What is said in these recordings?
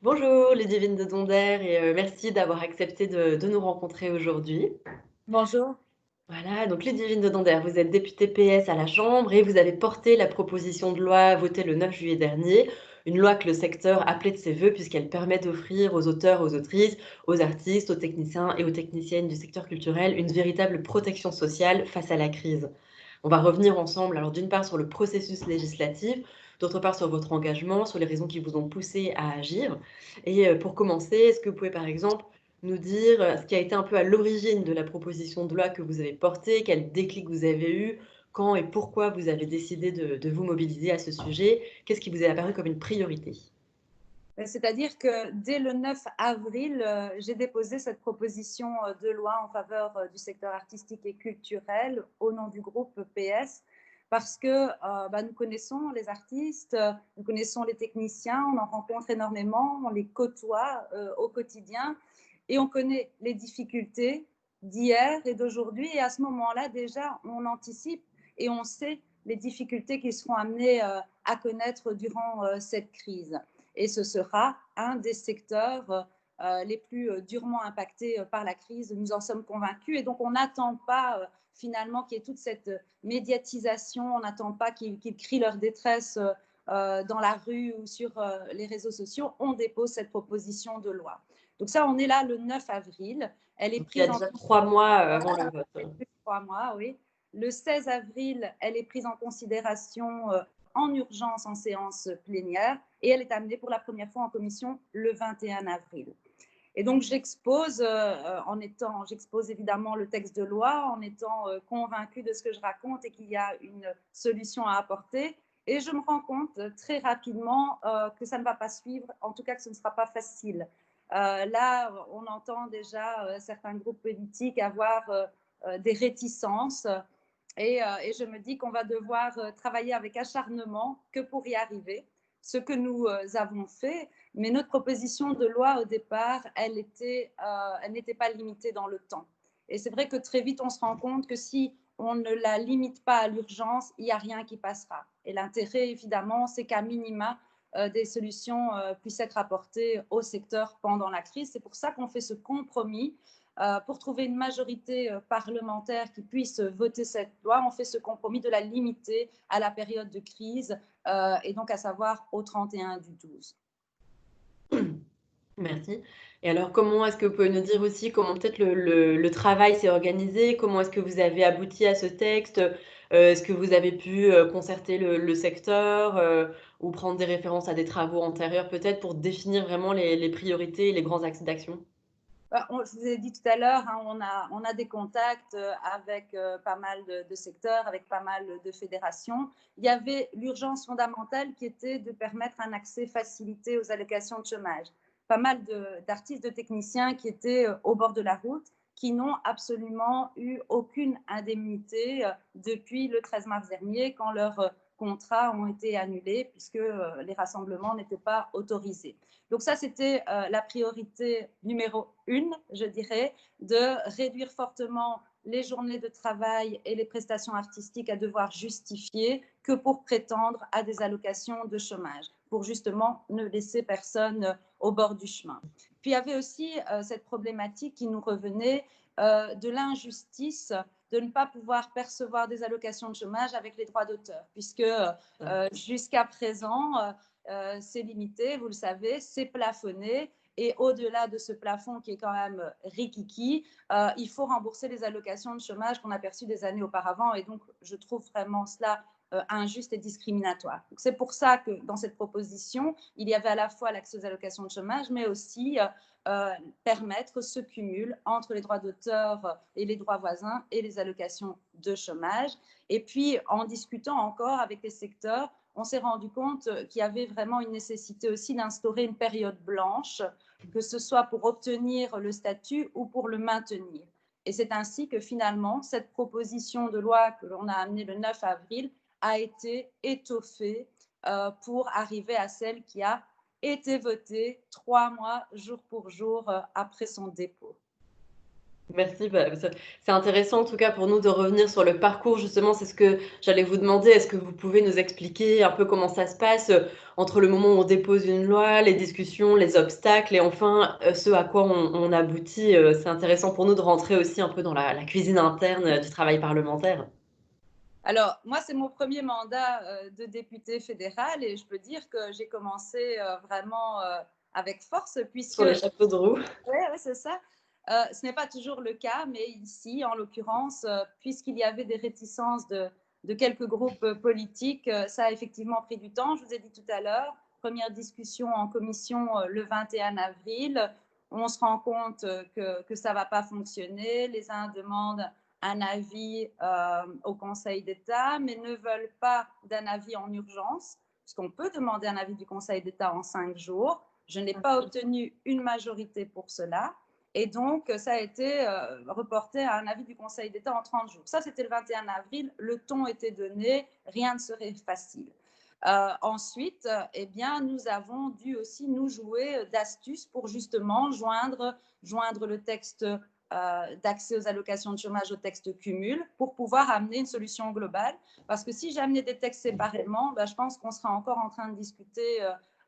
Bonjour Ludivine de Donder et merci d'avoir accepté de nous rencontrer aujourd'hui. Bonjour. Voilà, donc Ludivine de Donder, vous êtes députée PS à la Chambre et vous avez porté la proposition de loi votée le 9 juillet dernier, une loi que le secteur appelait de ses vœux puisqu'elle permet d'offrir aux auteurs, aux autrices, aux artistes, aux techniciens et aux techniciennes du secteur culturel une véritable protection sociale face à la crise. On va revenir ensemble, alors d'une part sur le processus législatif, d'autre part sur votre engagement, sur les raisons qui vous ont poussé à agir. Et pour commencer, est-ce que vous pouvez par exemple nous dire ce qui a été un peu à l'origine de la proposition de loi que vous avez portée, quel déclic vous avez eu, quand et pourquoi vous avez décidé de vous mobiliser à ce sujet, qu'est-ce qui vous est apparu comme une priorité? C'est-à-dire que dès le 9 avril, j'ai déposé cette proposition de loi en faveur du secteur artistique et culturel au nom du groupe PS parce que nous connaissons les artistes, nous connaissons les techniciens, on en rencontre énormément, on les côtoie au quotidien et on connaît les difficultés d'hier et d'aujourd'hui. Et à ce moment-là, déjà, on anticipe et on sait les difficultés qu'ils seront amenés à connaître durant cette crise. Et ce sera un des secteurs les plus durement impactés par la crise. Nous en sommes convaincus et donc on n'attend pas finalement qu'il y ait toute cette médiatisation, on n'attend pas qu'ils crient leur détresse dans la rue ou sur les réseaux sociaux. On dépose cette proposition de loi. Donc ça, on est là le 9 avril. Elle est Donc il y a prise en déjà 3 mois avant le vote. plus de 3 mois, oui. Le 16 avril, elle est prise en considération en urgence en séance plénière et elle est amenée pour la première fois en commission le 21 avril. Et donc j'expose évidemment le texte de loi en étant convaincue de ce que je raconte et qu'il y a une solution à apporter. Et je me rends compte très rapidement que ça ne va pas suivre, en tout cas que ce ne sera pas facile. Là, on entend déjà certains groupes politiques avoir des réticences et je me dis qu'on va devoir travailler avec acharnement que pour y arriver, ce que nous avons fait. Mais notre proposition de loi, au départ, elle n'était pas limitée dans le temps. Et c'est vrai que très vite, on se rend compte que si on ne la limite pas à l'urgence, il n'y a rien qui passera. Et l'intérêt, évidemment, c'est qu'à minima, des solutions puissent être apportées au secteur pendant la crise. C'est pour ça qu'on fait ce compromis. Pour trouver une majorité parlementaire qui puisse voter cette loi, on fait ce compromis de la limiter à la période de crise et donc à savoir au 31 du 12. Merci. Et alors, comment est-ce que vous pouvez nous dire aussi comment peut-être le travail s'est organisé? Comment est-ce que vous avez abouti à ce texte? Est-ce que vous avez pu concerter le secteur ou prendre des références à des travaux antérieurs peut-être pour définir vraiment les priorités et les grands axes d'action? Je vous ai dit tout à l'heure, hein, on a des contacts avec pas mal de secteurs, avec pas mal de fédérations. Il y avait l'urgence fondamentale qui était de permettre un accès facilité aux allocations de chômage. Pas mal d'artistes, de techniciens qui étaient au bord de la route, qui n'ont absolument eu aucune indemnité depuis le 13 mars dernier, quand leurs contrats ont été annulés, puisque les rassemblements n'étaient pas autorisés. Donc ça, c'était la priorité numéro une, je dirais, de réduire fortement les journées de travail et les prestations artistiques à devoir justifier que pour prétendre à des allocations de chômage, pour justement ne laisser personne au bord du chemin. Puis il y avait aussi cette problématique qui nous revenait de l'injustice de ne pas pouvoir percevoir des allocations de chômage avec les droits d'auteur, puisque jusqu'à présent, c'est limité, vous le savez, c'est plafonné. Et au-delà de ce plafond qui est quand même rikiki, il faut rembourser les allocations de chômage qu'on a perçues des années auparavant. Et donc, je trouve vraiment cela injuste et discriminatoire. C'est pour ça que dans cette proposition, il y avait à la fois l'accès aux allocations de chômage, mais aussi permettre ce cumul entre les droits d'auteur et les droits voisins et les allocations de chômage. Et puis, en discutant encore avec les secteurs, on s'est rendu compte qu'il y avait vraiment une nécessité aussi d'instaurer une période blanche, que ce soit pour obtenir le statut ou pour le maintenir. Et c'est ainsi que finalement, cette proposition de loi que l'on a amenée le 9 avril a été étoffée pour arriver à celle qui a été votée 3 mois jour pour jour après son dépôt. Merci, c'est intéressant en tout cas pour nous de revenir sur le parcours justement, c'est ce que j'allais vous demander. Est-ce que vous pouvez nous expliquer un peu comment ça se passe, entre le moment où on dépose une loi, les discussions, les obstacles et enfin, ce à quoi on aboutit? C'est intéressant pour nous de rentrer aussi un peu dans la cuisine interne, du travail parlementaire. Alors, moi, c'est mon premier mandat de députée fédérale et je peux dire que j'ai commencé vraiment avec force puisque, Sur les chapeaux de roue. ouais, c'est ça. Ce n'est pas toujours le cas, mais ici, en l'occurrence, puisqu'il y avait des réticences de quelques groupes politiques, ça a effectivement pris du temps. Je vous ai dit tout à l'heure, première discussion en commission le 21 avril. On se rend compte que ça ne va pas fonctionner. Les uns demandent un avis au Conseil d'État, mais ne veulent pas d'un avis en urgence, puisqu'on peut demander un avis du Conseil d'État en 5 jours. Je n'ai pas obtenu une majorité pour cela. Et donc, ça a été reporté à un avis du Conseil d'État en 30 jours. Ça, c'était le 21 avril. Le ton était donné. Rien ne serait facile. Ensuite, eh bien, nous avons dû aussi nous jouer d'astuces pour justement joindre le texte d'accès aux allocations de chômage au texte cumul pour pouvoir amener une solution globale. Parce que si j'amenais des textes séparément, ben, je pense qu'on sera encore en train de discuter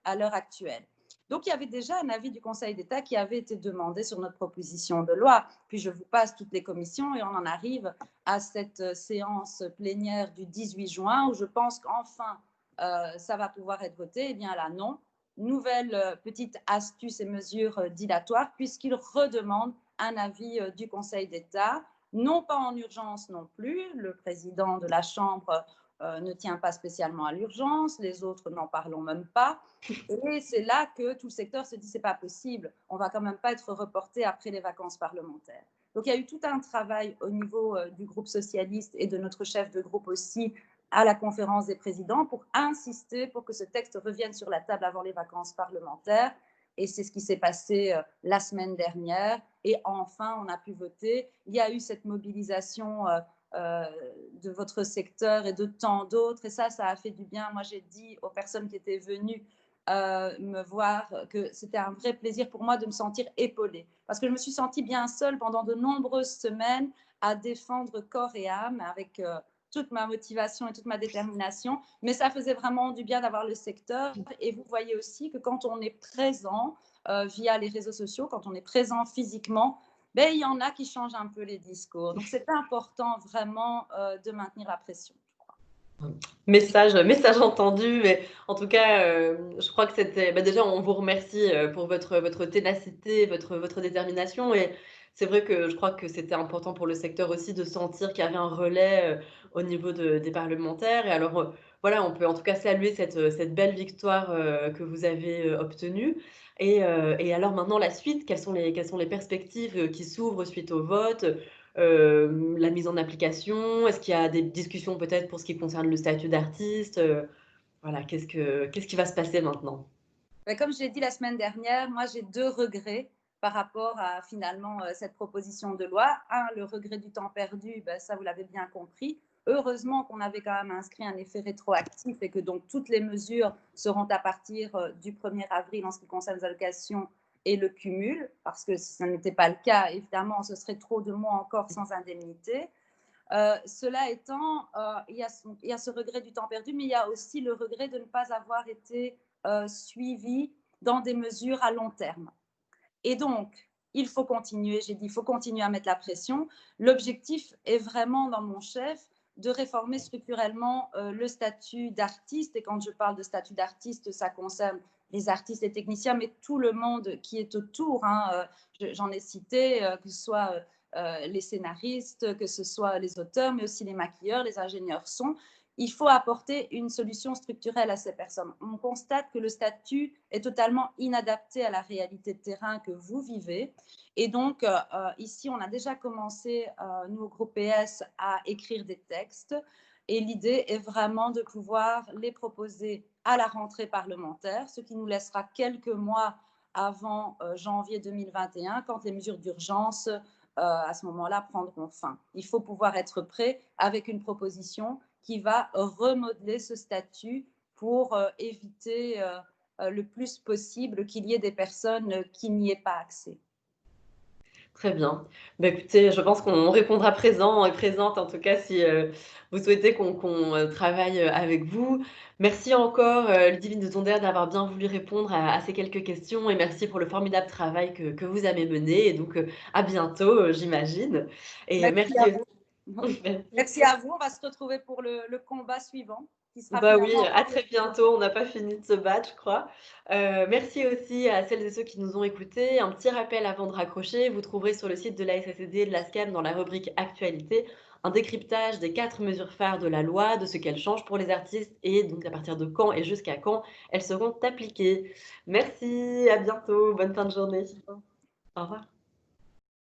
à l'heure actuelle. Donc, il y avait déjà un avis du Conseil d'État qui avait été demandé sur notre proposition de loi. Puis, je vous passe toutes les commissions et on en arrive à cette séance plénière du 18 juin où je pense qu'enfin, ça va pouvoir être voté. Eh bien là, non. Nouvelle petite astuce et mesure dilatoire puisqu'il redemande un avis du Conseil d'État, non pas en urgence non plus. Le président de la Chambre ne tient pas spécialement à l'urgence, les autres n'en parlons même pas. Et c'est là que tout le secteur se dit c'est pas possible, on va quand même pas être reporté après les vacances parlementaires. Donc il y a eu tout un travail au niveau du groupe socialiste et de notre chef de groupe aussi à la conférence des présidents pour insister pour que ce texte revienne sur la table avant les vacances parlementaires. Et c'est ce qui s'est passé la semaine dernière. Et enfin, on a pu voter. Il y a eu cette mobilisation de votre secteur et de tant d'autres. Et ça a fait du bien. Moi, j'ai dit aux personnes qui étaient venues me voir que c'était un vrai plaisir pour moi de me sentir épaulée. Parce que je me suis sentie bien seule pendant de nombreuses semaines à défendre corps et âme avec toute ma motivation et toute ma détermination. Mais ça faisait vraiment du bien d'avoir le secteur. Et vous voyez aussi que quand on est présent via les réseaux sociaux, quand on est présent physiquement, ben, il y en a qui changent un peu les discours. Donc, c'est important vraiment de maintenir la pression. Message entendu, mais en tout cas, je crois que c'était déjà on vous remercie, pour votre ténacité, votre détermination et c'est vrai que je crois que c'était important pour le secteur aussi de sentir qu'il y avait un relais, au niveau des parlementaires et alors, voilà, on peut en tout cas saluer cette belle victoire, que vous avez, obtenue et alors maintenant la suite, quelles sont les perspectives, qui s'ouvrent suite au vote? La mise en application? Est-ce qu'il y a des discussions peut-être pour ce qui concerne le statut d'artiste? Voilà, qu'est-ce qui va se passer maintenant? Comme je l'ai dit la semaine dernière, moi j'ai deux regrets par rapport à finalement cette proposition de loi. Un, le regret du temps perdu, ben, ça vous l'avez bien compris. Heureusement qu'on avait quand même inscrit un effet rétroactif et que donc toutes les mesures seront à partir du 1er avril en ce qui concerne les allocations et le cumul, parce que si ce n'était pas le cas, évidemment, ce serait trop de mois encore sans indemnité. Cela étant, il y a ce regret du temps perdu, mais il y a aussi le regret de ne pas avoir été suivi dans des mesures à long terme. Et donc, il faut continuer, j'ai dit, il faut continuer à mettre la pression. L'objectif est vraiment, dans mon chef, de réformer structurellement le statut d'artiste. Et quand je parle de statut d'artiste, ça concerne les artistes et techniciens, mais tout le monde qui est autour. Hein, j'en ai cité, que ce soit les scénaristes, que ce soit les auteurs, mais aussi les maquilleurs, les ingénieurs son. Il faut apporter une solution structurelle à ces personnes. On constate que le statut est totalement inadapté à la réalité de terrain que vous vivez. Et donc, ici, on a déjà commencé, nous, au groupe PS, à écrire des textes. Et l'idée est vraiment de pouvoir les proposer à la rentrée parlementaire, ce qui nous laissera quelques mois avant janvier 2021, quand les mesures d'urgence, à ce moment-là, prendront fin. Il faut pouvoir être prêt avec une proposition qui va remodeler ce statut pour éviter le plus possible qu'il y ait des personnes qui n'y aient pas accès. Très bien. Bah, écoutez, je pense qu'on répondra présent et présente, en tout cas, si, vous souhaitez qu'on travaille, avec vous. Merci encore, Ludivine de Tondère, d'avoir bien voulu répondre à ces quelques questions et merci pour le formidable travail que vous avez mené et donc, à bientôt, j'imagine et Merci à merci vous. Oui. merci. Merci à vous. On va se retrouver pour le combat suivant, qui sera Bah oui, finalement à encore le très plus bientôt. On important. n'a pas fini de se battre, je crois. Merci aussi à celles et ceux qui nous ont écoutés. Un petit rappel avant de raccrocher, vous trouverez sur le site de la SACD et de la SCAM, dans la rubrique Actualité, un décryptage des 4 mesures phares de la loi, de ce qu'elles changent pour les artistes et donc à partir de quand et jusqu'à quand elles seront appliquées. Merci, à bientôt, bonne fin de journée. Au revoir.